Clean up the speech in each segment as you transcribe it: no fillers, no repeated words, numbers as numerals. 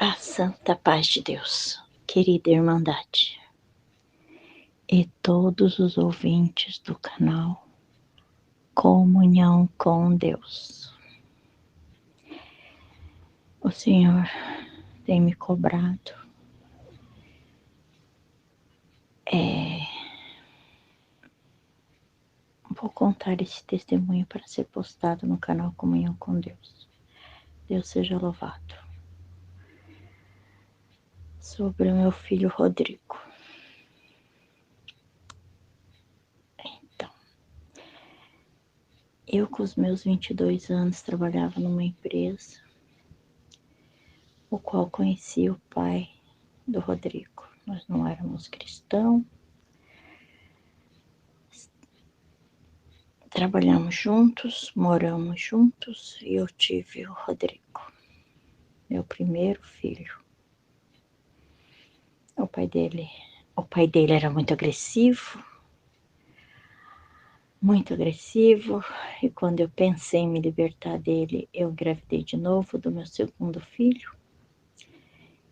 A santa paz de Deus, querida Irmandade, e todos os ouvintes do canal Comunhão com Deus. O Senhor tem me cobrado. Vou contar esse testemunho para ser postado no canal Comunhão com Deus. Deus seja louvado. Sobre o meu filho Rodrigo. Então, eu com os meus 22 anos trabalhava numa empresa, o qual conhecia o pai do Rodrigo. Nós não éramos cristãos. Trabalhamos juntos, moramos juntos e eu tive o Rodrigo, meu primeiro filho. O pai dele era muito agressivo, e quando eu pensei em me libertar dele, eu engravidei de novo do meu segundo filho.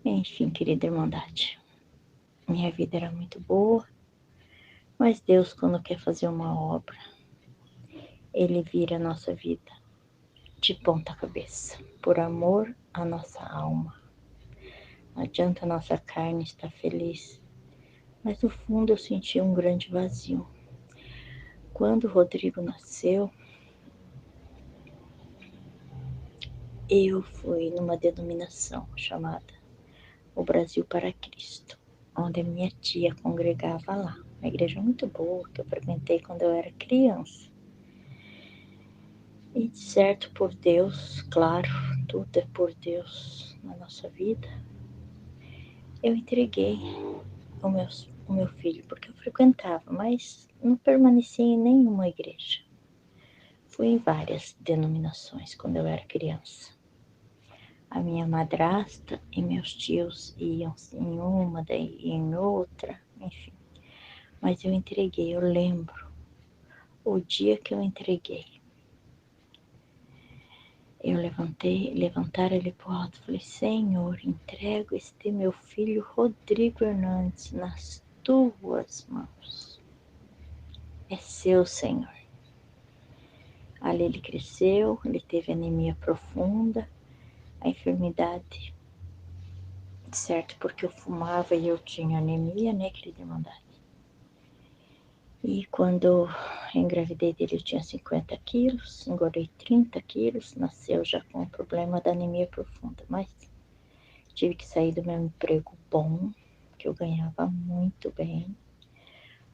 Enfim, querida Irmandade, minha vida era muito boa, mas Deus, quando quer fazer uma obra, Ele vira a nossa vida de ponta cabeça, por amor à nossa alma. Não adianta a nossa carne estar feliz, mas no fundo eu senti um grande vazio. Quando o Rodrigo nasceu, eu fui numa denominação chamada O Brasil para Cristo, onde a minha tia congregava lá. Uma igreja muito boa que eu frequentei quando eu era criança. E certo por Deus, claro, tudo é por Deus na nossa vida, eu entreguei o meu filho, porque eu frequentava, mas não permaneci em nenhuma igreja. Fui em várias denominações quando eu era criança. A minha madrasta e meus tios iam em uma, daí em outra, enfim. Mas eu entreguei, eu lembro o dia que eu entreguei. Eu levantar ele pro alto e falei: Senhor, entrego este meu filho Rodrigo Hernandes nas tuas mãos. É seu, Senhor. Ali ele cresceu, ele teve anemia profunda, a enfermidade, certo, porque eu fumava e eu tinha anemia, né, querida Irmandade? E quando eu engravidei dele, eu tinha 50 quilos, engordei 30 quilos, nasceu já com o problema da anemia profunda, mas tive que sair do meu emprego bom, que eu ganhava muito bem.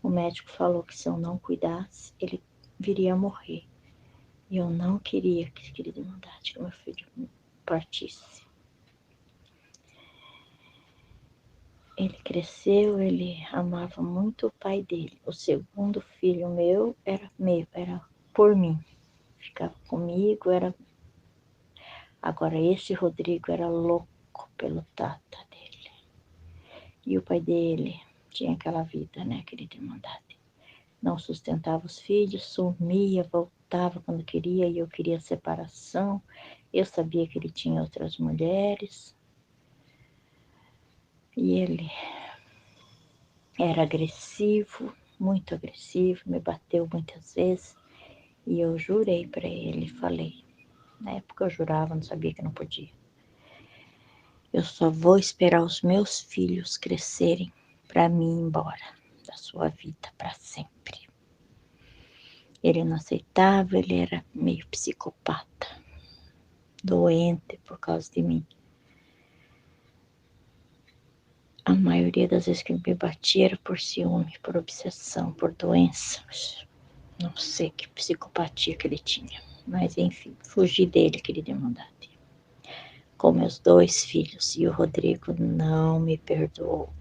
O médico falou que se eu não cuidasse, ele viria a morrer. E eu não queria, querida Irmandade, que meu filho partisse. Ele cresceu, ele amava muito o pai dele. O segundo filho meu, era por mim. Ficava comigo, era... Agora, esse Rodrigo era louco pelo tata dele. E o pai dele tinha aquela vida, né, querida Irmandade? Não sustentava os filhos, sumia, voltava quando queria, e eu queria separação. Eu sabia que ele tinha outras mulheres. E ele era agressivo, muito agressivo, me bateu muitas vezes. E eu jurei para ele, falei, na época eu jurava, não sabia que não podia. Eu só vou esperar os meus filhos crescerem para mim ir embora da sua vida para sempre. Ele não aceitava, ele era meio psicopata, doente por causa de mim. A maioria das vezes que ele me batia era por ciúme, por obsessão, por doenças. Não sei que psicopatia que ele tinha. Mas enfim, fugi dele, querida Irmandade. Com meus 2 filhos. E o Rodrigo não me perdoou.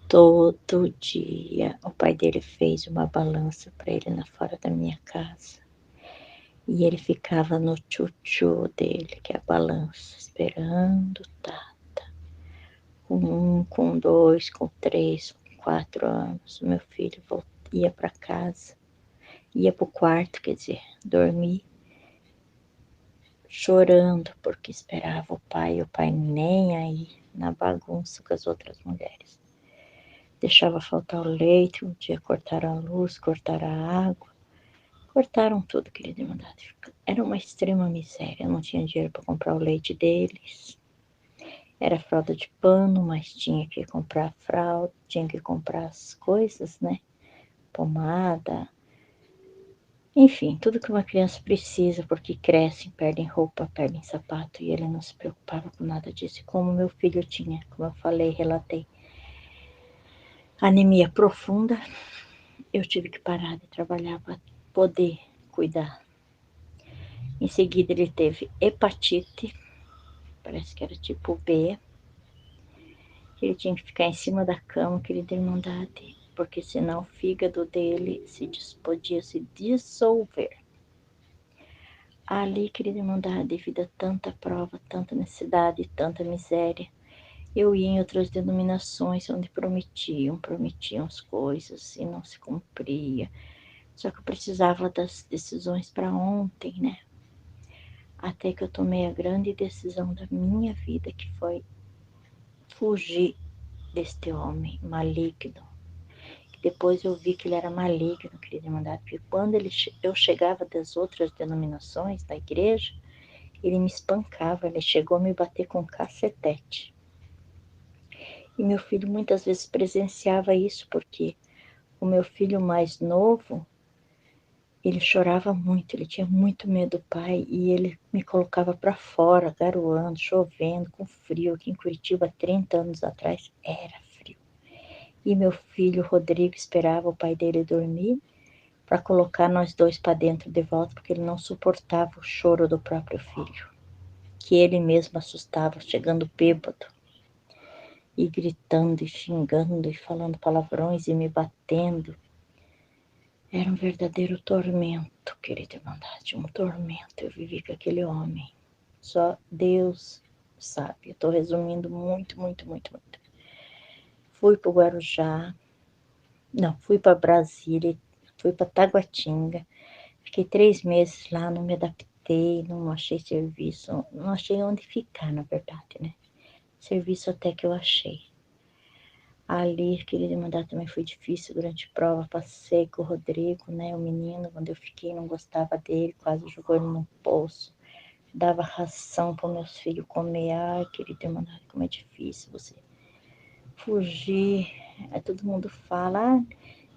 Todo dia o pai dele fez uma balança para ele na fora da minha casa. E ele ficava no tchutchu dele, que é a balança, esperando Tata. Com 1, com 2, com 3, com 4 anos, meu filho ia para casa, ia pro quarto, quer dizer, dormir, chorando porque esperava o pai nem aí, na bagunça com as outras mulheres. Deixava faltar o leite, um dia cortaram a luz, cortaram a água, cortaram tudo, querida Irmandade. Era uma extrema miséria, eu não tinha dinheiro para comprar o leite deles. Era fralda de pano, mas tinha que comprar fralda, tinha que comprar as coisas, né? Pomada, enfim, tudo que uma criança precisa, porque crescem, perdem roupa, perdem sapato, e ele não se preocupava com nada disso. E como meu filho tinha, como eu falei, relatei, anemia profunda, eu tive que parar de trabalhar para poder cuidar. Em seguida ele teve hepatite, parece que era tipo B, que ele tinha que ficar em cima da cama, querida Irmandade, porque senão o fígado dele podia se dissolver. Ali, querida Irmandade, devido a tanta prova, tanta necessidade, tanta miséria, eu ia em outras denominações onde prometiam as coisas e não se cumpria. Só que eu precisava das decisões para ontem, né? Até que eu tomei a grande decisão da minha vida, que foi fugir deste homem maligno. Depois eu vi que ele era maligno, querida Irmandade, porque quando eu chegava das outras denominações da igreja, ele me espancava, ele chegou a me bater com cacetete. E meu filho muitas vezes presenciava isso, porque o meu filho mais novo, ele chorava muito, ele tinha muito medo do pai, e ele me colocava para fora, garoando, chovendo, com frio. Aqui em Curitiba, 30 anos atrás, era frio. E meu filho Rodrigo esperava o pai dele dormir para colocar nós dois para dentro de volta, porque ele não suportava o choro do próprio filho, que ele mesmo assustava, chegando bêbado e gritando e xingando e falando palavrões e me batendo. Era um verdadeiro tormento, querida Irmandade, um tormento. Eu vivi com aquele homem. Só Deus sabe. Eu estou resumindo muito, muito, muito, muito. Fui para o Guarujá, não, fui para Brasília, fui para Taguatinga. Fiquei 3 meses lá, não me adaptei, não achei serviço, não achei onde ficar, na verdade, né? Serviço até que eu achei. Ali, querida Irmandade, também foi difícil durante a prova. Passei com o Rodrigo, né? O menino, quando eu fiquei, não gostava dele, quase jogou ele no poço. Dava ração para meus filhos comer. Ai, querida Irmandade, como é difícil você fugir. Aí todo mundo fala, ah,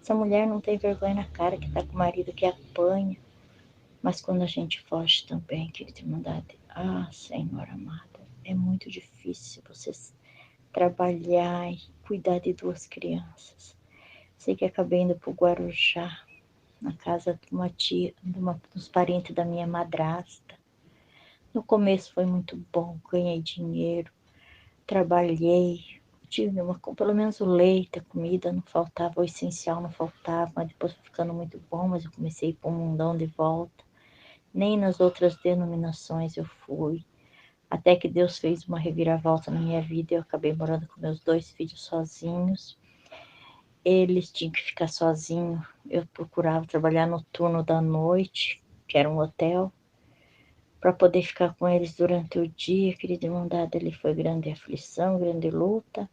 essa mulher não tem vergonha na cara, que tá com o marido que apanha. Mas quando a gente foge também, querida Irmandade, ah, Senhor amada, é muito difícil você trabalhar e cuidar de 2 crianças. Sei que acabei indo para o Guarujá, na casa de uma tia, dos parentes da minha madrasta. No começo foi muito bom, ganhei dinheiro, trabalhei, tive pelo menos o leite, a comida não faltava, o essencial não faltava, mas depois foi ficando muito bom, mas eu comecei a ir para o mundão de volta. Nem nas outras denominações eu fui. Até que Deus fez uma reviravolta na minha vida, eu acabei morando com meus 2 filhos sozinhos. Eles tinham que ficar sozinhos. Eu procurava trabalhar no turno da noite, que era um hotel, para poder ficar com eles durante o dia. Querida Irmandade, ali foi grande aflição, grande luta.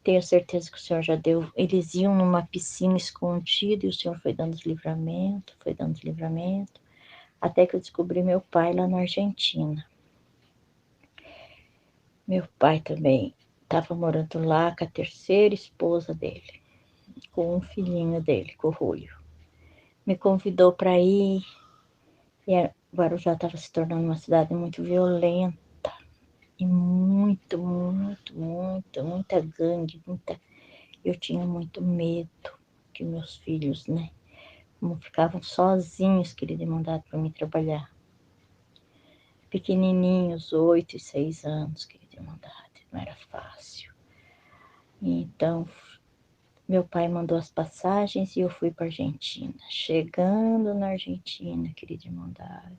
Tenho certeza que o Senhor já deu. Eles iam numa piscina escondida e o Senhor foi dando livramento, até que eu descobri meu pai lá na Argentina. Meu pai também estava morando lá com a terceira esposa dele, com um filhinho dele, com o Rúlio. Me convidou para ir, e Guarujá estava se tornando uma cidade muito violenta, e muita gangue, eu tinha muito medo que meus filhos, né, como ficavam sozinhos, querida Irmandade, para mim trabalhar. Pequenininhos, 8 e 6 anos, querida Irmandade, não era fácil. Então, meu pai mandou as passagens e eu fui para a Argentina. Chegando na Argentina, querida Irmandade,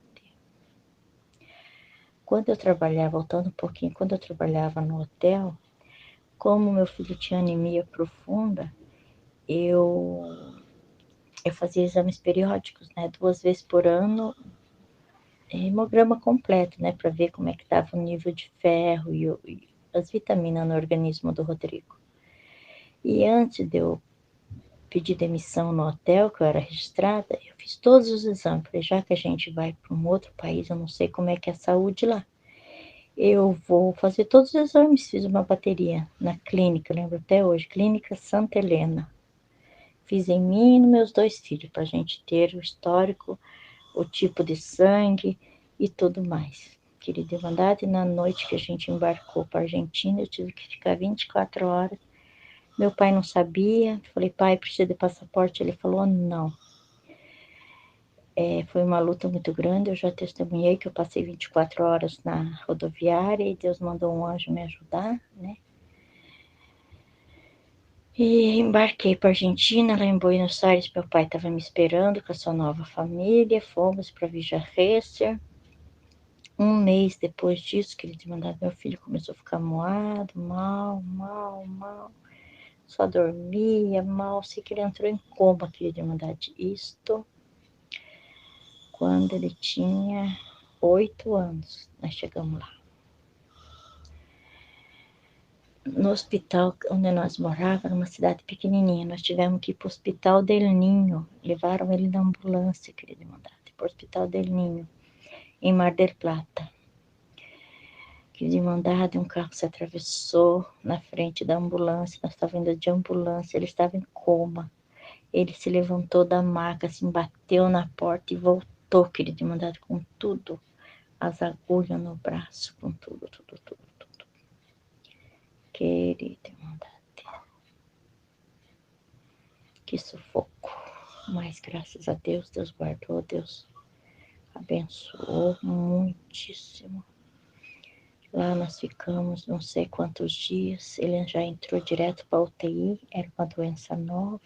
quando eu trabalhava, voltando um pouquinho, quando eu trabalhava no hotel, como meu filho tinha anemia profunda, eu fazia exames periódicos, né? 2 vezes por ano, hemograma completo, né, para ver como é que estava o nível de ferro e as vitaminas no organismo do Rodrigo. E antes de eu pedir demissão no hotel que eu era registrada, eu fiz todos os exames. Falei, já que a gente vai para um outro país, eu não sei como é que é a saúde lá. Eu vou fazer todos os exames. Fiz uma bateria na clínica, lembro até hoje, Clínica Santa Helena. Fiz em mim e nos meus 2 filhos, para a gente ter o histórico, o tipo de sangue e tudo mais. Querida Irmandade, na noite que a gente embarcou para a Argentina, eu tive que ficar 24 horas. Meu pai não sabia. Falei, pai, precisa de passaporte? Ele falou, não. Foi uma luta muito grande. Eu já testemunhei que eu passei 24 horas na rodoviária e Deus mandou um anjo me ajudar, né? E embarquei para a Argentina, lá em Buenos Aires. Meu pai estava me esperando com a sua nova família. Fomos para Villa Gesell. Um mês depois disso, que ele tinha mandado, meu filho começou a ficar moado, mal. Só dormia mal. Sei que ele entrou em coma, queria de mandar isto quando ele tinha 8 anos. Nós chegamos lá. No hospital onde nós morávamos, numa cidade pequenininha, nós tivemos que ir para o Hospital del Niño. Levaram ele na ambulância, queria mandar, para o Hospital del Niño, em Mar del Plata. De mandado, um carro se atravessou na frente da ambulância, nós estávamos indo de ambulância, ele estava em coma. Ele se levantou da maca, assim, bateu na porta e voltou, querido, mandado com tudo, as agulhas no braço, com tudo. Querido, mandado. Que sufoco. Mas graças a Deus, Deus guardou, Deus abençoou muitíssimo. Lá nós ficamos não sei quantos dias. Ele já entrou direto para a UTI. Era uma doença nova,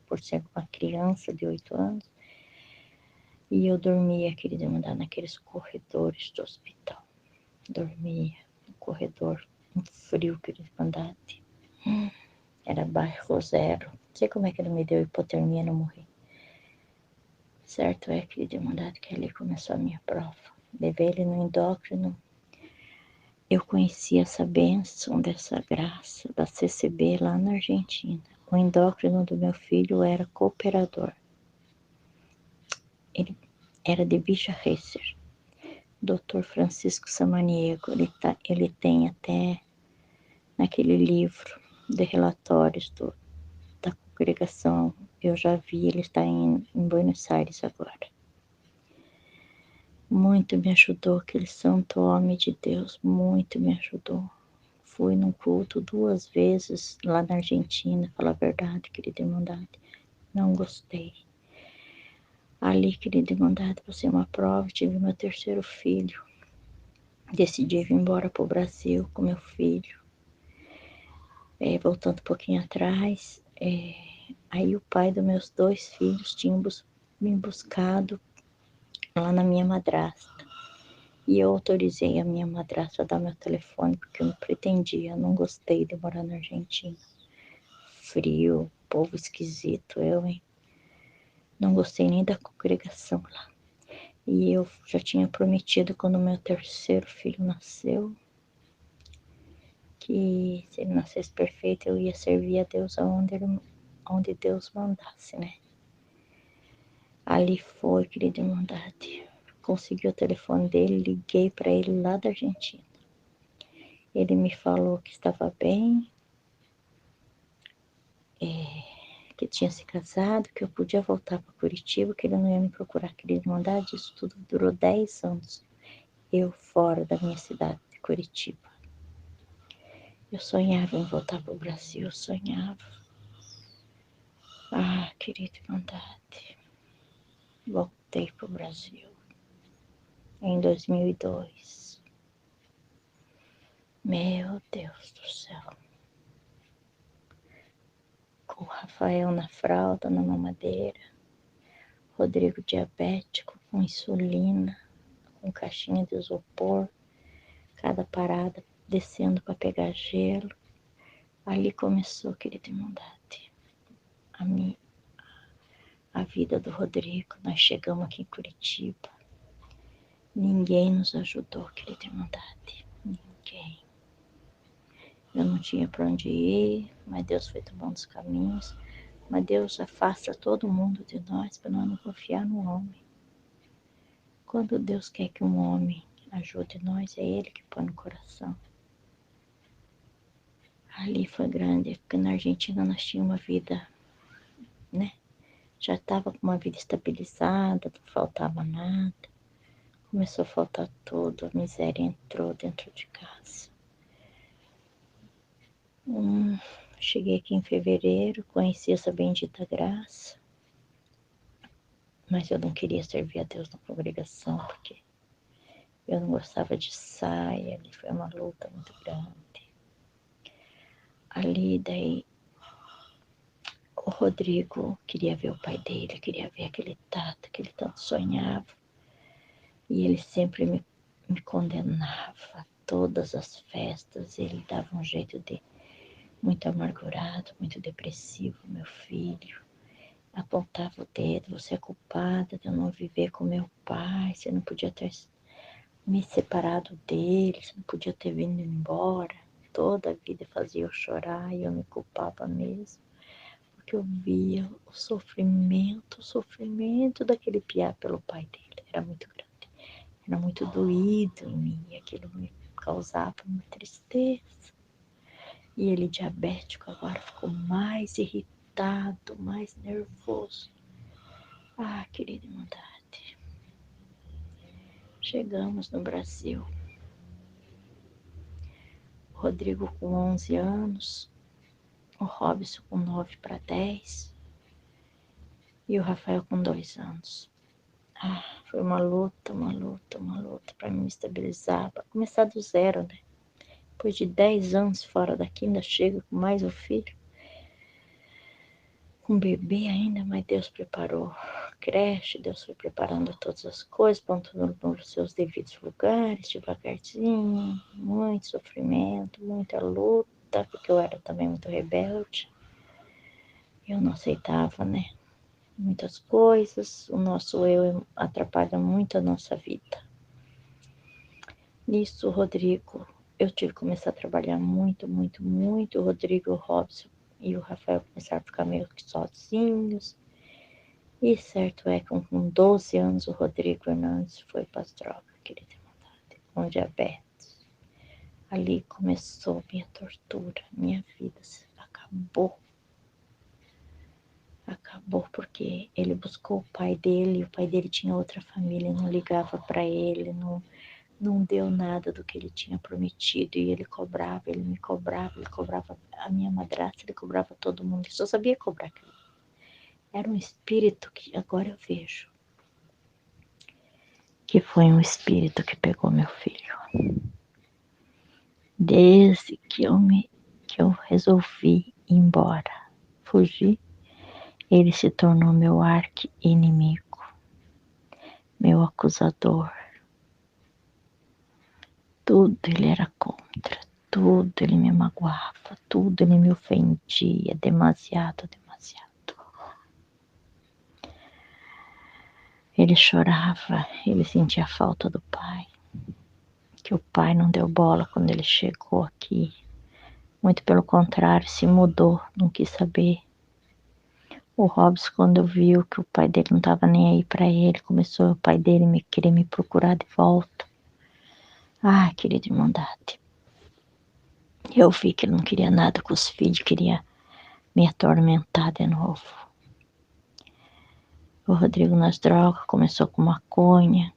por ser uma criança de 8 anos. E eu dormia, querida, andar naqueles corredores do hospital. Dormia no corredor, um frio, querida, andar. Era bairro zero. Não sei como é que ele me deu hipotermia e não morri. Certo é, querida, andar, que ali começou a minha prova. Levei ele no endócrino. Eu conheci essa bênção, dessa graça da CCB lá na Argentina. O endócrino do meu filho era cooperador. Ele era de Villa Gesell. Dr. Francisco Samaniego. Ele tem até naquele livro de relatórios da congregação. Eu já vi, ele está em Buenos Aires agora. Muito me ajudou aquele santo homem de Deus, muito me ajudou. Fui num culto 2 vezes lá na Argentina, falar a verdade, querida Irmandade. Não gostei. Ali, querida Irmandade, passei uma prova, tive meu 3º filho. Decidi vir embora para o Brasil com meu filho. Voltando um pouquinho atrás, aí o pai dos meus 2 filhos tinha me buscado lá na minha madrasta. E eu autorizei a minha madrasta a dar meu telefone, porque eu não pretendia, eu não gostei de morar na Argentina. Frio, povo esquisito, hein? Não gostei nem da congregação lá. E eu já tinha prometido quando meu 3º filho nasceu, que se ele nascesse perfeito, eu ia servir a Deus onde Deus mandasse, né? Ali foi, querida Irmandade. Consegui o telefone dele, liguei para ele lá da Argentina. Ele me falou que estava bem, que tinha se casado, que eu podia voltar para Curitiba, que ele não ia me procurar, querida Irmandade. Isso tudo durou 10 anos. Eu fora da minha cidade de Curitiba. Eu sonhava em voltar para o Brasil, eu sonhava. Ah, querida Irmandade, voltei para o Brasil em 2002. Meu Deus do céu. Com o Rafael na fralda, na mamadeira. Rodrigo diabético, com insulina, com caixinha de isopor. Cada parada descendo para pegar gelo. Ali começou, querida Irmandade, a vida do Rodrigo. Nós chegamos aqui em Curitiba. Ninguém nos ajudou, querida Irmandade. Ninguém. Eu não tinha para onde ir, mas Deus foi tomando os caminhos. Mas Deus afasta todo mundo de nós para nós não confiar no homem. Quando Deus quer que um homem ajude nós, é Ele que põe no coração. Ali foi grande, porque na Argentina nós tínhamos uma vida, né? Já estava com uma vida estabilizada, não faltava nada. Começou a faltar tudo, a miséria entrou dentro de casa. Cheguei aqui em fevereiro, conheci essa bendita graça, mas eu não queria servir a Deus na congregação, porque eu não gostava de saia, ali foi uma luta muito grande. Ali, daí, o Rodrigo queria ver o pai dele, queria ver aquele Tato que ele tanto sonhava, e ele sempre me condenava a todas as festas, ele dava um jeito de muito amargurado, muito depressivo, meu filho. Apontava o dedo, você é culpada de eu não viver com meu pai, você não podia ter me separado dele, você não podia ter vindo embora. Toda a vida fazia eu chorar e eu me culpava mesmo, porque eu via o sofrimento daquele piá pelo pai dele, era muito grande, era muito doído em mim, aquilo me causava uma tristeza. E ele diabético agora ficou mais irritado, mais nervoso. Ah, querida Irmandade, chegamos no Brasil. O Rodrigo com 11 anos, o Robson com 9 para 10 e o Rafael com 2 anos. Ah, foi uma luta para me estabilizar, para começar do zero, né? Depois de 10 anos fora daqui, ainda chega com mais um filho. Um bebê ainda, mas Deus preparou creche, Deus foi preparando todas as coisas, pondo nos seus devidos lugares, devagarzinho, muito sofrimento, muita luta, porque eu era também muito rebelde. Eu não aceitava, né? Muitas coisas, o nosso eu atrapalha muito a nossa vida. Nisso, o Rodrigo, eu tive que começar a trabalhar muito. O Rodrigo, o Robson e o Rafael começaram a ficar meio que sozinhos. E certo é que com 12 anos o Rodrigo Hernandes foi para as drogas, querida Irmandade, com diabetes. Ali começou minha tortura, minha vida acabou. Acabou porque ele buscou o pai dele, e o pai dele tinha outra família, não ligava para ele, não deu nada do que ele tinha prometido, e ele me cobrava, ele cobrava a minha madrasta, ele cobrava todo mundo, ele só sabia cobrar aquilo. Era um espírito que agora eu vejo, que foi um espírito que pegou meu filho. Desde que eu resolvi ir embora, fugir, ele se tornou meu arqui-inimigo, meu acusador. Tudo ele era contra, tudo ele me magoava, tudo ele me ofendia, demasiado. Ele chorava, ele sentia falta do pai, que o pai não deu bola quando ele chegou aqui. Muito pelo contrário, se mudou, não quis saber. O Robson, quando viu que o pai dele não estava nem aí para ele, começou o pai dele querer me procurar de volta. Ah, querida Irmandade, eu vi que ele não queria nada com os filhos, queria me atormentar de novo. O Rodrigo nas drogas, começou com maconha,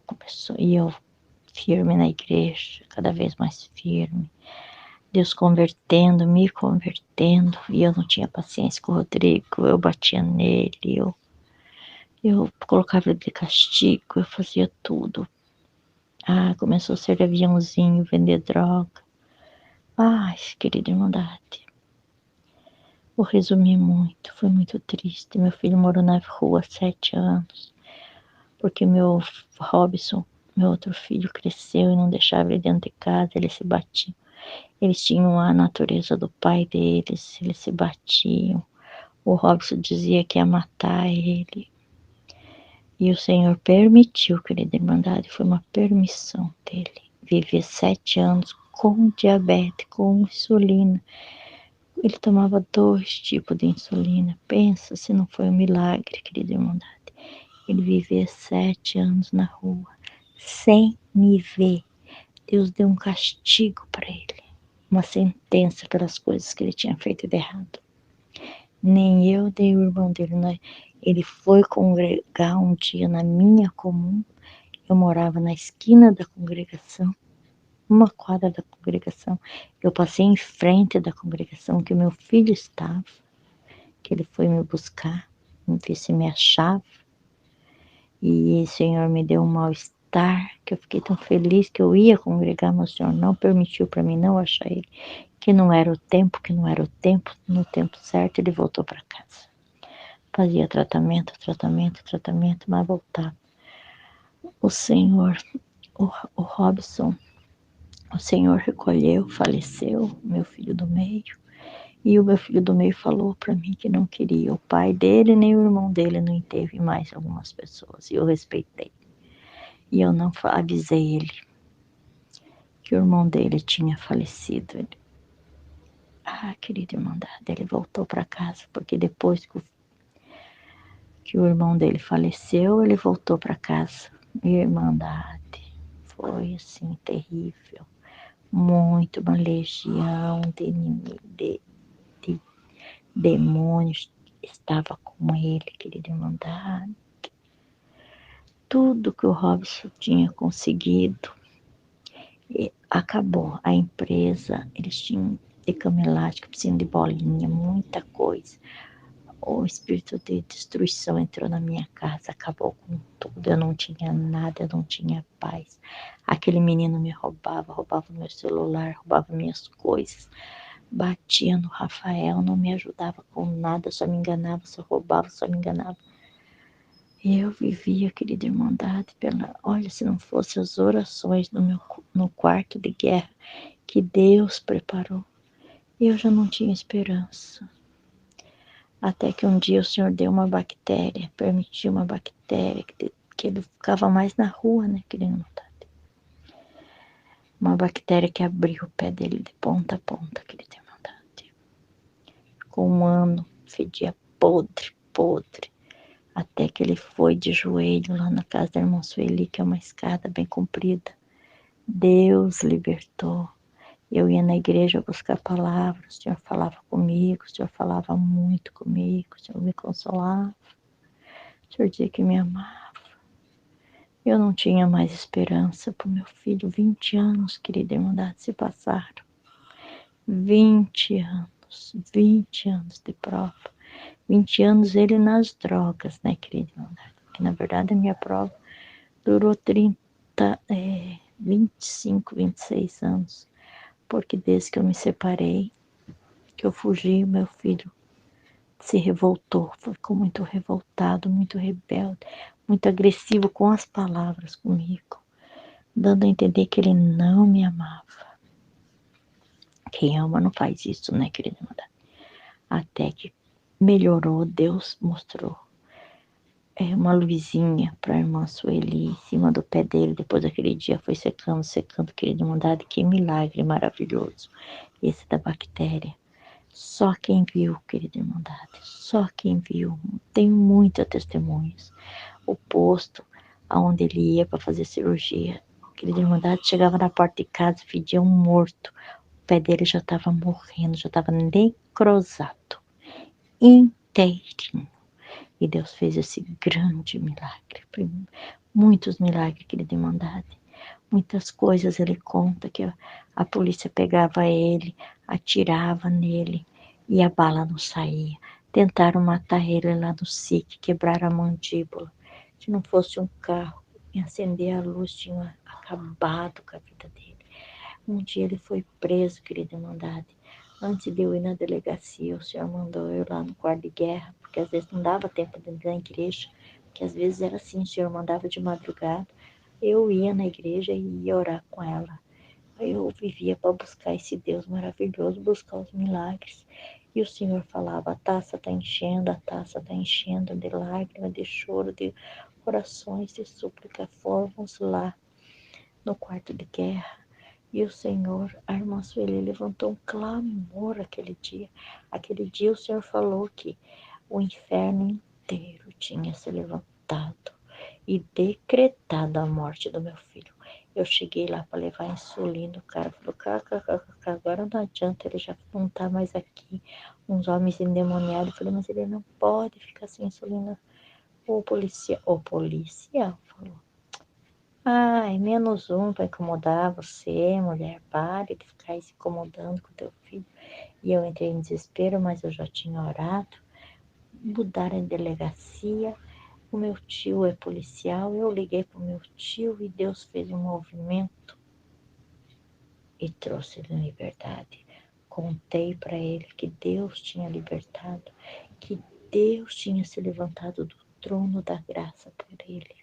e eu firme na igreja, cada vez mais firme. Deus me convertendo, e eu não tinha paciência com o Rodrigo, eu batia nele, eu colocava ele de castigo, eu fazia tudo. Ah, começou a ser aviãozinho, vender droga. Ai, querida Irmandade, vou resumir muito, foi muito triste. Meu filho morou na rua há 7 anos, porque meu Robson, meu outro filho, cresceu e não deixava ele dentro de casa, eles se batiam. Eles tinham a natureza do pai deles, eles se batiam. O Robson dizia que ia matar ele. E o Senhor permitiu, querida Irmandade, foi uma permissão dele viver 7 anos com diabetes, com insulina. Ele tomava 2 tipos de insulina. Pensa se não foi um milagre, querida Irmandade. Ele vivia 7 anos na rua, sem me ver. Deus deu um castigo para ele, uma sentença pelas coisas que ele tinha feito de errado. Nem eu, nem o irmão dele. Ele foi congregar um dia na minha comum. Eu morava na esquina da congregação, uma quadra da congregação. Eu passei em frente da congregação que meu filho estava, que ele foi me buscar, ver se me achava. E o Senhor me deu um mal-estar, que eu fiquei tão feliz que eu ia congregar, mas o Senhor não permitiu para mim não achar ele, que não era o tempo, no tempo certo ele voltou para casa. Fazia tratamento, mas voltava. O Senhor, o Robson, o Senhor recolheu, faleceu, meu filho do meio, e o meu filho do meio falou para mim que não queria o pai dele, nem o irmão dele, não teve mais algumas pessoas, e eu respeitei. E eu não avisei ele que o irmão dele tinha falecido. Querida Irmandade, ele voltou para casa, porque depois que o irmão dele faleceu, ele voltou para casa. Irmandade, foi assim, terrível. Muito uma legião de demônios estava com ele, querida Irmandade. Tudo que o Robson tinha conseguido acabou. A empresa, eles tinham de cama elástica, piscina de bolinha, muita coisa. O espírito de destruição entrou na minha casa, acabou com tudo. Eu não tinha nada, eu não tinha paz. Aquele menino me roubava meu celular, roubava minhas coisas. Batia no Rafael, não me ajudava com nada, só me enganava, só roubava, só me enganava. E eu vivia, querida Irmandade, olha, se não fossem as orações no quarto de guerra que Deus preparou, eu já não tinha esperança. Até que um dia o Senhor deu uma bactéria, permitiu uma bactéria, que ele ficava mais na rua, né, querida Irmandade. Uma bactéria que abriu o pé dele de ponta a ponta, querida Irmandade. Com 1 ano, fedia podre. Até que ele foi de joelho lá na casa da irmã Sueli, que é uma escada bem comprida. Deus libertou. Eu ia na igreja buscar palavras, o Senhor falava comigo, o Senhor falava muito comigo, o Senhor me consolava, o Senhor dizia que me amava. Eu não tinha mais esperança para o meu filho. 20 anos, querida Irmandade, se passaram. 20 anos de prova. 20 anos ele nas drogas, né, querida Irmandade? Porque, na verdade, a minha prova durou 25, 26 anos. Porque desde que eu me separei, que eu fugi, meu filho se revoltou, ficou muito revoltado, muito rebelde, muito agressivo com as palavras comigo, dando a entender que ele não me amava. Quem ama não faz isso, né, querida Irmandade? Até que melhorou, Deus mostrou uma luzinha para a irmã Sueli em cima do pé dele. Depois daquele dia foi secando, querida Irmandade. Que milagre maravilhoso esse da bactéria. Só quem viu, querida Irmandade, só quem viu. Tenho muitas testemunhas. O posto aonde ele ia para fazer cirurgia, querida Irmandade, chegava na porta de casa e pedia um morto. O pé dele já estava morrendo, já estava necrosado, inteirinho. E Deus fez esse grande milagre. Muitos milagres, querida Irmandade. Muitas coisas ele conta que a polícia pegava ele, atirava nele e a bala não saía. Tentaram matar ele lá no SIC, quebraram a mandíbula. Se não fosse um carro e acender a luz, tinha acabado com a vida dele. Um dia ele foi preso, querida Irmandade. Antes de eu ir na delegacia, o Senhor mandou eu lá no quarto de guerra, porque às vezes não dava tempo de ir na igreja, porque às vezes era assim, o Senhor mandava de madrugada. Eu ia na igreja e ia orar com ela. Eu vivia para buscar esse Deus maravilhoso, buscar os milagres. E o Senhor falava, a taça está enchendo de lágrimas, de choro, de orações de súplica, fomos lá no quarto de guerra. E o Senhor, a irmã Sueli levantou um clamor aquele dia. Aquele dia o Senhor falou que o inferno inteiro tinha se levantado e decretado a morte do meu filho. Eu cheguei lá para levar insulina, o cara falou, agora não adianta, ele já não tá mais aqui. Uns homens endemoniados. Eu falei, mas ele não pode ficar sem insulina. O policial falou, ai, menos um para incomodar você, mulher, pare de ficar se incomodando com teu filho. E eu entrei em desespero, mas eu já tinha orado. Mudaram a delegacia, o meu tio é policial, eu liguei para o meu tio e Deus fez um movimento e trouxe ele em liberdade. Contei para ele que Deus tinha libertado, que Deus tinha se levantado do trono da graça por ele.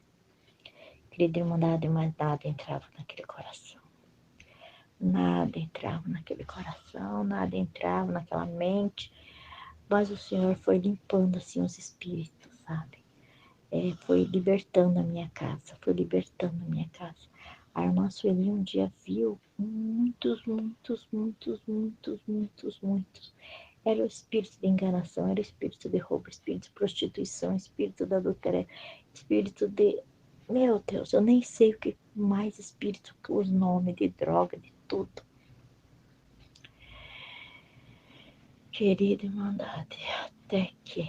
Querida irmandade, mas nada entrava naquele coração. Nada entrava naquele coração, nada entrava naquela mente. Mas o Senhor foi limpando assim os espíritos, sabe? Foi libertando a minha casa, foi libertando a minha casa. A irmã Sueli um dia viu muitos. Era o espírito de enganação, era o espírito de roubo, espírito de prostituição, espírito da adultério, espírito de... Meu Deus, eu nem sei o que mais espírito, os nomes de droga, de tudo. Querida irmandade, até que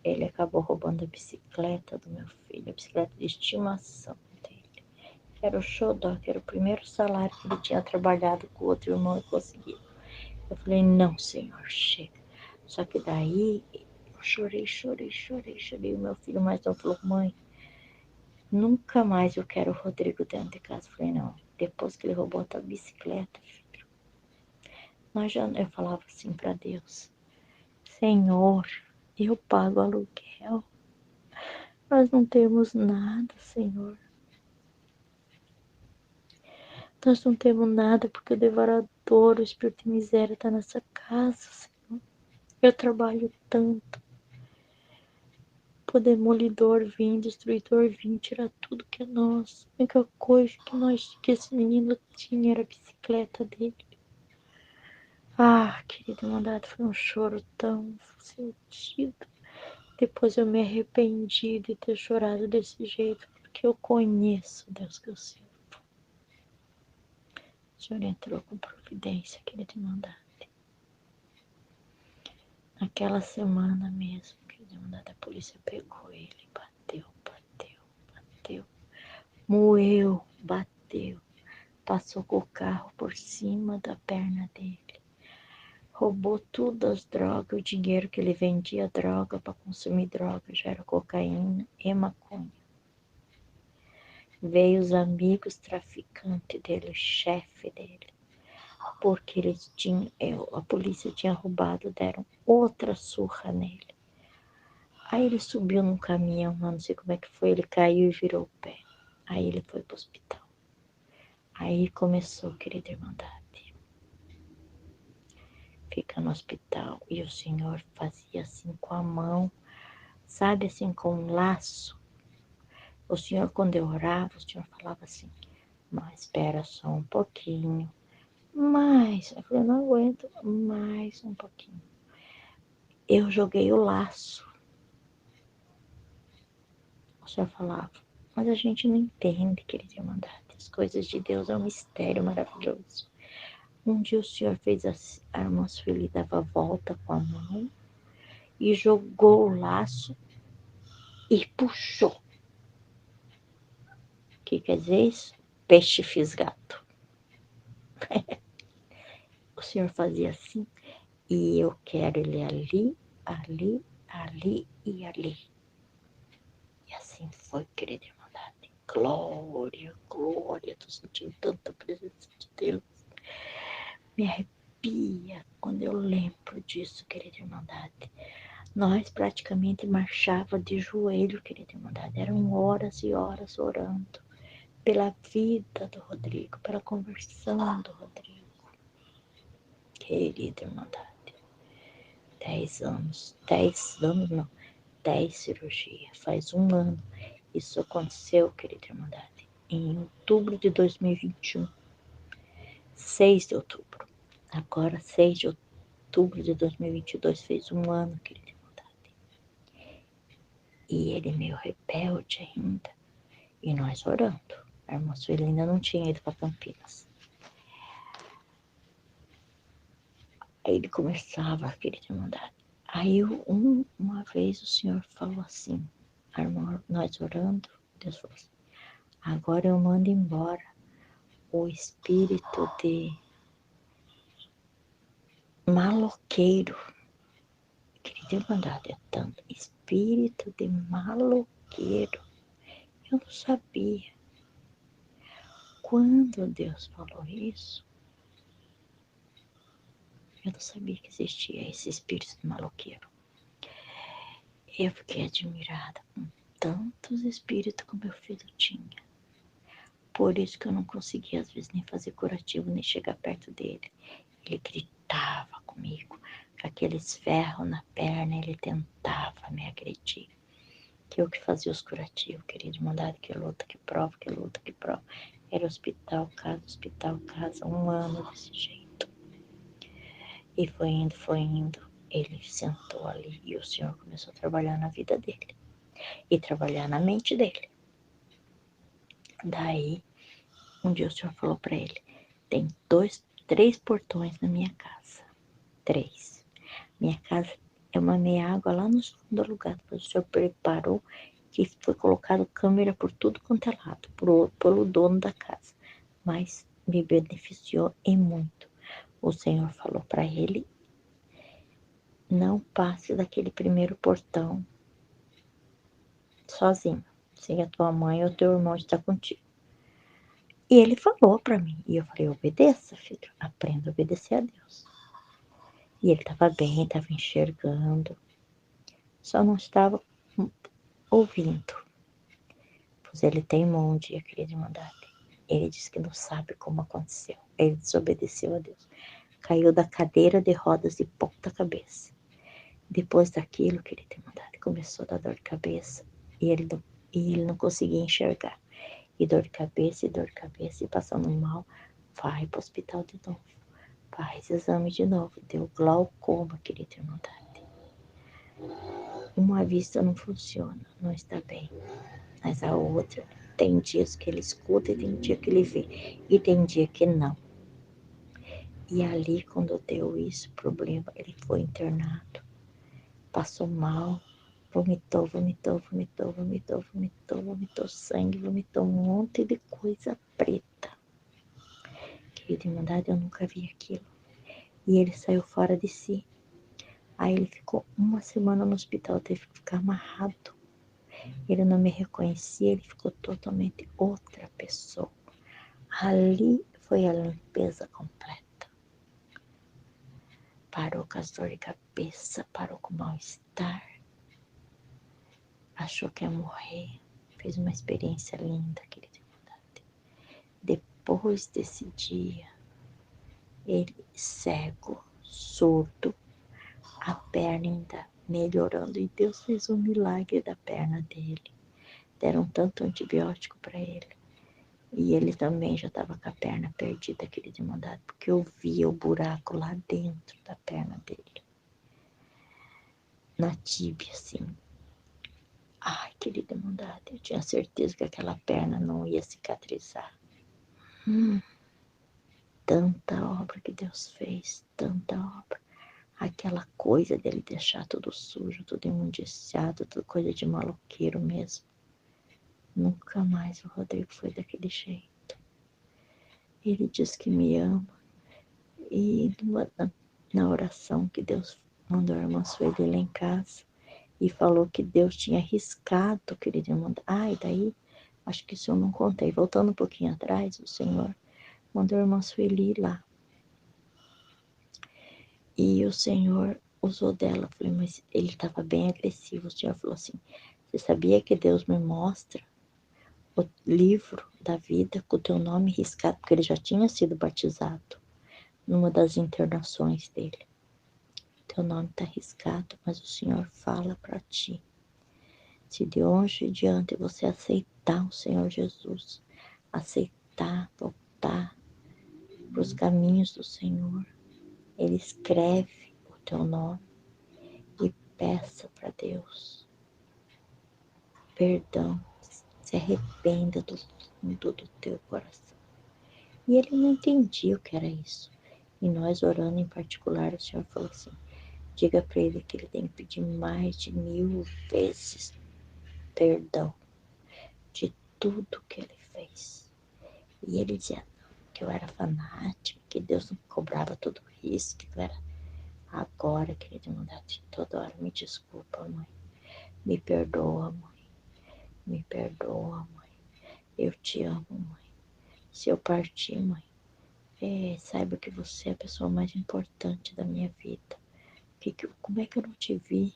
ele acabou roubando a bicicleta do meu filho, a bicicleta de estimação dele. Era o xodó, que era o primeiro salário que ele tinha trabalhado com o outro irmão e conseguiu. Eu falei, não, Senhor, chega. Só que daí eu chorei. O meu filho mais novo falou, mãe, nunca mais eu quero o Rodrigo dentro de casa. Eu falei, não, depois que ele roubou a tua bicicleta, filho. Eu falava assim para Deus, Senhor, eu pago aluguel. Nós não temos nada, Senhor. Nós não temos nada porque o devorador, o espírito de miséria está nessa casa, Senhor. Eu trabalho tanto. O demolidor vir, destruidor vir, tirar tudo que é nosso. A única coisa que esse menino tinha era a bicicleta dele. Ah, querida irmandade, foi um choro tão sentido. Depois eu me arrependi de ter chorado desse jeito, porque eu conheço o Deus que eu sirvo. O Senhor entrou com providência, querida irmandade. Naquela semana mesmo, querida irmandade, a polícia pegou ele, bateu. Moeu, bateu. Passou com o carro por cima da perna dele. Roubou tudo as drogas, o dinheiro que ele vendia droga para consumir droga, já era cocaína e maconha. Veio os amigos traficantes dele, o chefe dele, porque eles tinham, a polícia tinha roubado, deram outra surra nele. Aí ele subiu num caminhão, não sei como é que foi, ele caiu e virou o pé. Aí ele foi pro hospital. Aí começou, querida irmandade. Fica no hospital e o Senhor fazia assim com a mão, sabe, assim com um laço. O Senhor, quando eu orava, o Senhor falava assim, mas espera só um pouquinho, mais, eu falei, não aguento, mais um pouquinho. Eu joguei o laço. O Senhor falava, mas a gente não entende, querida irmandade, as coisas de Deus é um mistério maravilhoso. Um dia o Senhor fez a irmã Sueli dava a volta com a mão e jogou o laço e puxou. O que quer dizer isso? Peixe fisgado. O Senhor fazia assim, e eu quero ele ali e ali. E assim foi, querida irmandade. Glória, tô sentindo tanta presença de Deus. Me arrepia quando eu lembro disso, querida irmandade. Nós praticamente marchava de joelho, querida irmandade. Eram horas e horas orando pela vida do Rodrigo, pela conversão do Rodrigo. Querida irmandade, 10 cirurgias, faz um ano Isso aconteceu, querida Irmandade, em outubro de 2021. 6 de outubro. Agora, 6 de outubro de 2022, fez um ano, querida Irmandade. E ele meio rebelde ainda. E nós orando. A irmã Sueli ainda não tinha ido para Campinas. Aí ele começava, querida Irmandade. Aí uma vez o Senhor falou assim, a irmã, nós orando, Deus falou assim, agora eu mando embora o espírito de maloqueiro. Querida Irmandade, é tanto espírito de maloqueiro. Eu não sabia. Quando Deus falou isso, eu não sabia que existia esse espírito de maloqueiro. Eu fiquei admirada com tantos espíritos que o meu filho tinha. Por isso que eu não conseguia, às vezes, nem fazer curativo, nem chegar perto dele. Ele gritava comigo, com aqueles ferros na perna, ele tentava me agredir. Que eu que fazia os curativos, querida Irmandade, que luta, que prova, que luta, que prova. Era hospital, casa, um ano desse jeito. E foi indo. Ele sentou ali e o Senhor começou a trabalhar na vida dele. E trabalhar na mente dele. Daí, um dia o Senhor falou para ele, tem 3 portões na minha casa. 3. Minha casa é uma meia água lá no fundo do lugar. Depois o Senhor preparou que foi colocado câmera por tudo quanto é lado, pelo dono da casa. Mas me beneficiou em muito. O Senhor falou para ele, não passe daquele primeiro portão sozinho, sem a tua mãe ou teu irmão estar contigo. E ele falou para mim, e eu falei, obedeça, filho, aprenda a obedecer a Deus. E ele estava bem, estava enxergando, só não estava ouvindo. Pois ele teimou um dia, querida Irmandade. Ele disse que não sabe como aconteceu. Ele desobedeceu a Deus. Caiu da cadeira de rodas de ponta cabeça. Depois daquilo, querida Irmandade, começou a dar dor de cabeça. E ele não conseguia enxergar. E dor de cabeça, e passando mal, vai para o hospital de novo. Faz exame de novo. Deu glaucoma, querida Irmandade. Uma vista não funciona, não está bem. Mas a outra, tem dias que ele escuta e tem dia que ele vê. E tem dia que não. E ali, quando deu isso, problema, ele foi internado. Passou mal, vomitou sangue, vomitou um monte de coisa preta. Querida Irmandade, eu nunca vi aquilo. E ele saiu fora de si. Aí ele ficou uma semana no hospital, teve que ficar amarrado. Ele não me reconhecia, ele ficou totalmente outra pessoa. Ali foi a limpeza completa. Parou com as dores de cabeça, parou com o mal-estar. Achou que ia morrer. Fez uma experiência linda, querida Irmandade. Depois desse dia, ele cego, surdo, a perna ainda melhorando. E Deus fez um milagre da perna dele. Deram tanto antibiótico para ele. E ele também já estava com a perna perdida, querida Irmandade, porque eu via o buraco lá dentro da perna dele. Na tíbia, assim. Ai, querida Irmandade, eu tinha certeza que aquela perna não ia cicatrizar. Tanta obra que Deus fez, tanta obra. Aquela coisa dele deixar tudo sujo, tudo imundiciado, tudo coisa de maloqueiro mesmo. Nunca mais o Rodrigo foi daquele jeito. Ele diz que me ama. E na oração que Deus mandou a irmã Sueli lá em casa e falou que Deus tinha arriscado, querido irmão. E daí, acho que isso eu não contei. Voltando um pouquinho atrás, o Senhor mandou a irmã Sueli lá. E o Senhor usou dela. Eu falei, mas ele estava bem agressivo. O Senhor falou assim, você sabia que Deus me mostra o livro da vida com o teu nome riscado? Porque ele já tinha sido batizado numa das internações dele. Teu nome está riscado, mas o Senhor fala para ti. Se de hoje em diante você aceitar o Senhor Jesus, aceitar, voltar para os caminhos do Senhor, Ele escreve o teu nome e peça para Deus perdão, se arrependa do fundo do teu coração. E ele não entendia o que era isso. E nós orando em particular, o Senhor falou assim, diga para ele que ele tem que pedir mais de 1000 vezes perdão de tudo que ele fez. E ele dizia que eu era fanático, que Deus não cobrava tudo isso, que eu era... Agora, querido, mandar de toda hora, me desculpa, mãe. Me perdoa, mãe. Me perdoa, mãe. Eu te amo, mãe. Se eu partir, mãe, saiba que você é a pessoa mais importante da minha vida. Como é que eu não te vi?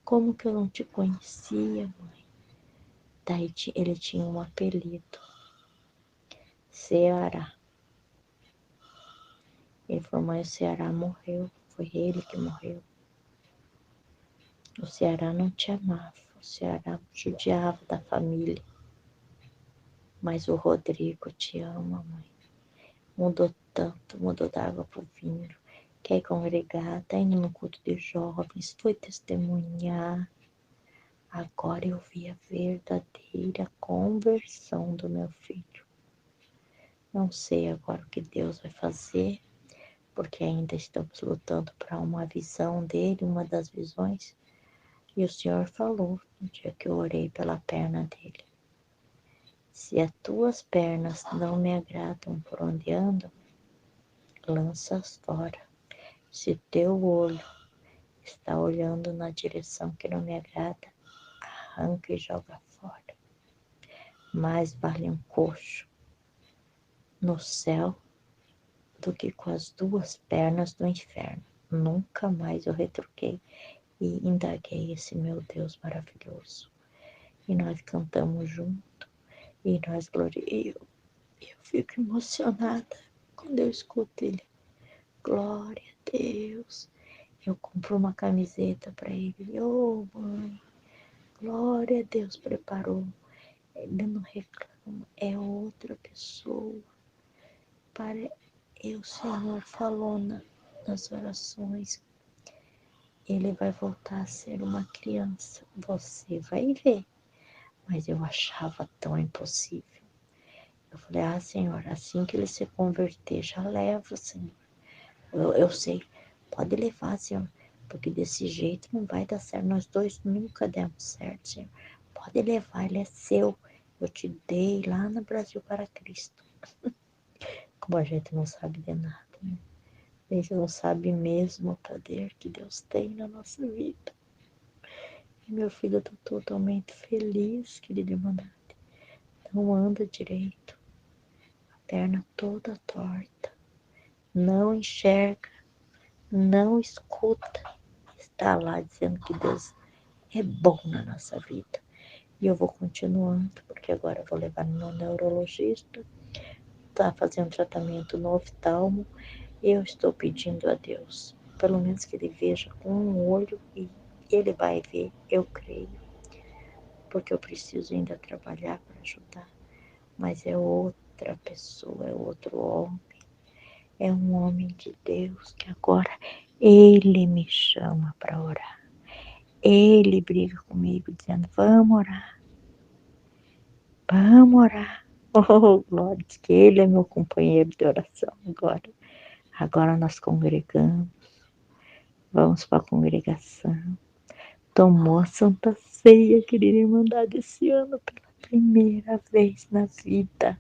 Como que eu não te conhecia, mãe? Daí ele tinha um apelido, Ceará. Ele falou, mãe, o Ceará morreu. Foi ele que morreu. O Ceará não te amava. O Ceará judiava da família. Mas o Rodrigo te ama, mãe. Mudou tanto, mudou da água pro vinho. Quer congregar, tá indo no culto de jovens, foi testemunhar. Agora eu vi a verdadeira conversão do meu filho. Não sei agora o que Deus vai fazer, porque ainda estamos lutando para uma visão dele, uma das visões. E o Senhor falou no dia que eu orei pela perna dele. Se as tuas pernas não me agradam por onde andam, lança-as fora. Se teu olho está olhando na direção que não me agrada, arranca e joga fora. Mais vale um coxo no céu do que com as 2 pernas do inferno. Nunca mais eu retruquei e indaguei esse meu Deus maravilhoso. E nós cantamos junto, e nós gloriamos. Eu fico emocionada quando eu escuto ele. Glória a Deus. Eu compro uma camiseta para ele. Oh, mãe, glória a Deus preparou. Ele não reclama, é outra pessoa. O Senhor falou nas orações, ele vai voltar a ser uma criança. Você vai ver. Mas eu achava tão impossível. Eu falei, Senhor, assim que ele se converter, já leva, Senhor. Eu sei, pode levar, Senhor, porque desse jeito não vai dar certo. Nós dois nunca demos certo, Senhor. Pode levar, ele é seu. Eu te dei lá no Brasil para Cristo. Como a gente não sabe de nada, né? A gente não sabe mesmo o poder que Deus tem na nossa vida. E meu filho está totalmente feliz, querida irmandade. Não anda direito, a perna toda torta, não enxerga, não escuta. Está lá dizendo que Deus é bom na nossa vida. E eu vou continuando, porque agora eu vou levar no meu neurologista, tá fazendo tratamento no oftalmo. Eu estou pedindo a Deus, pelo menos que ele veja com um olho, e ele vai ver, eu creio, porque eu preciso ainda trabalhar para ajudar, mas é outra pessoa, é outro homem, é um homem de Deus que agora ele me chama para orar, ele briga comigo dizendo, vamos orar, vamos orar. Oh, glória, que ele é meu companheiro de oração agora. Agora nós congregamos, vamos para a congregação. Tomou a Santa Ceia, querida irmandade, esse ano pela primeira vez na vida.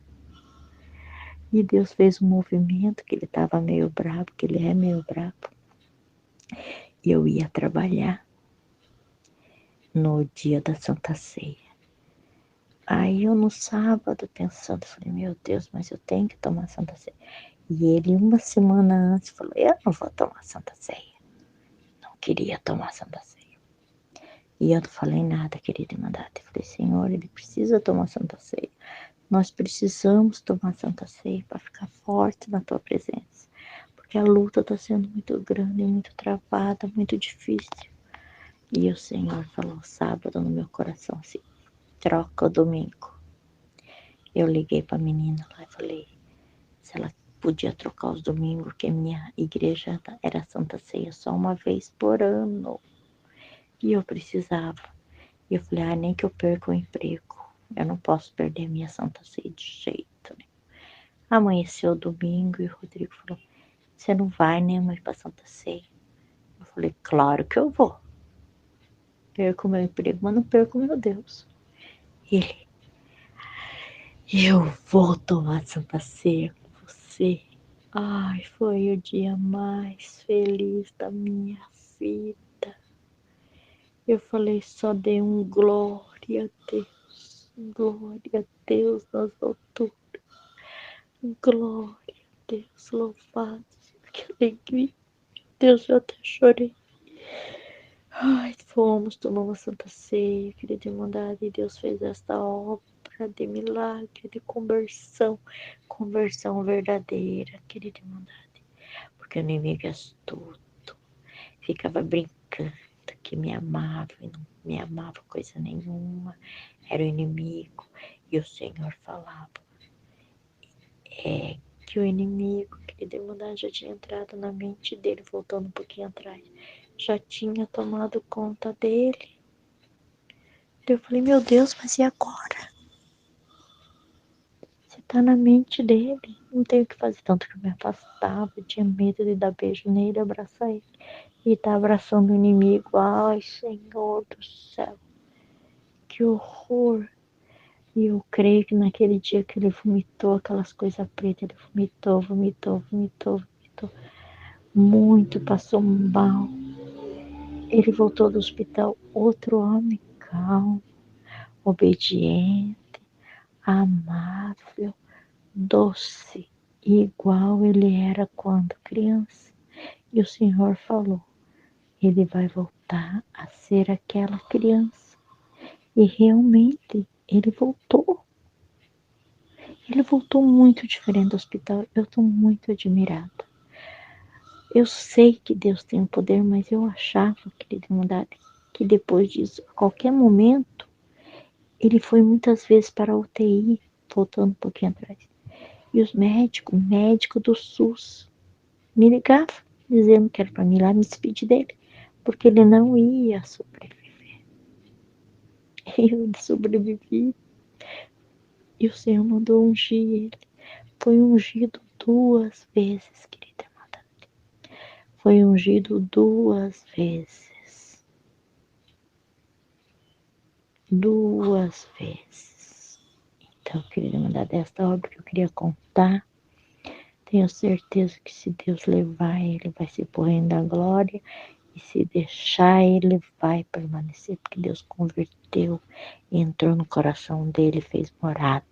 E Deus fez um movimento, que ele estava meio bravo, que ele é meio bravo. E eu ia trabalhar no dia da Santa Ceia. Aí eu no sábado pensando, falei, meu Deus, mas eu tenho que tomar Santa Ceia. E ele 1 semana antes falou, eu não vou tomar Santa Ceia. Não queria tomar Santa Ceia. E eu não falei nada, querida irmandade. Eu falei, Senhor, ele precisa tomar Santa Ceia. Nós precisamos tomar Santa Ceia para ficar forte na tua presença. Porque a luta está sendo muito grande, muito travada, muito difícil. E o Senhor falou sábado no meu coração assim, troca o domingo. Eu liguei pra menina lá e falei se ela podia trocar os domingos, porque minha igreja era Santa Ceia só uma vez por ano. E eu precisava. E eu falei, nem que eu perca o emprego. Eu não posso perder minha Santa Ceia de jeito nenhum. Amanheceu o domingo e o Rodrigo falou, você não vai, né, mãe, pra Santa Ceia? Eu falei, claro que eu vou. Perco o meu emprego, mas não perco o meu Deus. Ele, eu vou tomar Santa Ceia com você. Ai, foi o dia mais feliz da minha vida. Eu falei, só dei um glória a Deus nas alturas. Glória a Deus, louvado, que alegria. Deus, eu até chorei. Ai, fomos, tomamos Santa Ceia, querida Irmandade, e Deus fez esta obra de milagre, de conversão verdadeira, querida Irmandade, porque o inimigo é astuto, ficava brincando que me amava e não me amava coisa nenhuma, era o inimigo, e o Senhor falava, que o inimigo, querida Irmandade, já tinha entrado na mente dele, voltando um pouquinho atrás, já tinha tomado conta dele. Eu falei, meu Deus, mas e agora? Você tá na mente dele, não tenho o que fazer. Tanto que eu me afastava, eu tinha medo de dar beijo nele, abraçar ele. E tá abraçando o inimigo. Ai, Senhor do céu, que horror. E eu creio que naquele dia que ele vomitou aquelas coisas pretas, ele vomitou. Muito, passou mal. Ele voltou do hospital, outro homem calmo, obediente, amável, doce, igual ele era quando criança. E o Senhor falou, ele vai voltar a ser aquela criança. E realmente ele voltou. Ele voltou muito diferente do hospital. Eu estou muito admirada. Eu sei que Deus tem o poder, mas eu achava, querida irmandade, que depois disso, a qualquer momento, ele foi muitas vezes para a UTI, voltando um pouquinho atrás. E os médicos, médico do SUS, me ligavam, dizendo que era para mim ir lá me despedir dele, porque ele não ia sobreviver. Ele sobrevivia. E o Senhor mandou ungir ele. Foi ungido 2 vezes, querida irmã. Foi ungido 2 vezes. 2 vezes. Então, querida irmã, desta obra que eu queria contar, tenho certeza que se Deus levar, ele vai se pôr da glória. E se deixar, ele vai permanecer, porque Deus converteu, entrou no coração dele, fez morada.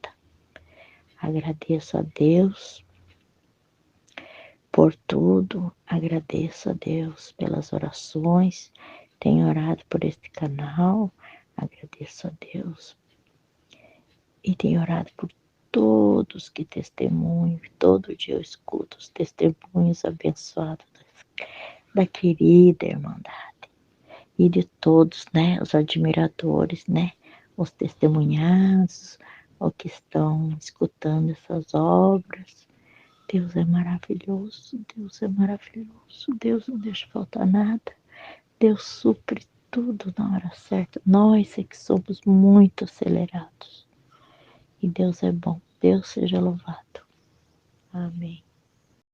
Agradeço a Deus por tudo, agradeço a Deus pelas orações, tenho orado por este canal, agradeço a Deus e tenho orado por todos que testemunham, todo dia eu escuto os testemunhos abençoados da querida irmandade. E de todos, né, os admiradores, né, os testemunhados, ou que estão escutando essas obras. Deus é maravilhoso, Deus é maravilhoso, Deus não deixa faltar nada, Deus supre tudo na hora certa. Nós é que somos muito acelerados. E Deus é bom, Deus seja louvado. Amém.